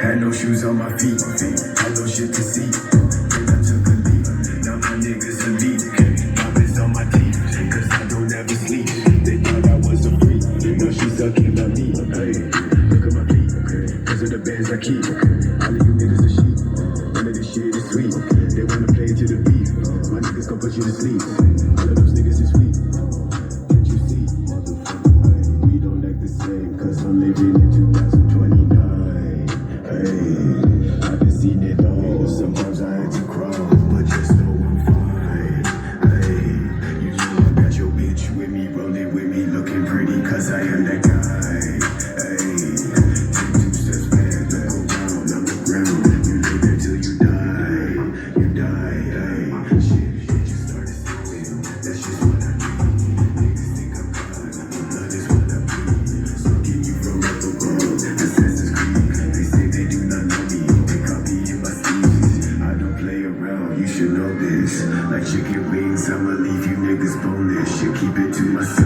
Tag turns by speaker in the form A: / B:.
A: Had no shoes on my feet, had no shit to see. Then I took a leap, now my niggas elite. Diamonds on my teeth, cause I don't ever sleep. They thought I was a freak, now she sucking on me. Hey, look at my feet, cause of the bands I keep. All of you niggas are sheep, none of this shit is sweet. They wanna play to the beat, my niggas gon' put you to sleep. All of those niggas is weak, can't you see? We don't act the same, cause I'm living in 2029. Hey, I've been seen it all, sometimes I had to crawl, but just know I'm fine. Hey, you know I got your bitch with me, rolling with me, looking pretty, cause I am that guy. Hey, take 2 steps back, look around, I'm the ground. You live there till you die, you die. Hey, shit just started snowing, that's just what I do. Niggas think I'm God, blood is what I bleed. Stalking you from up above, Assassin's Creed. They say they do not know me, they copy in my sleeves. I don't play around, you should know this. Like chicken wings, I'ma leave you niggas boneless. Shit, keep it to myself.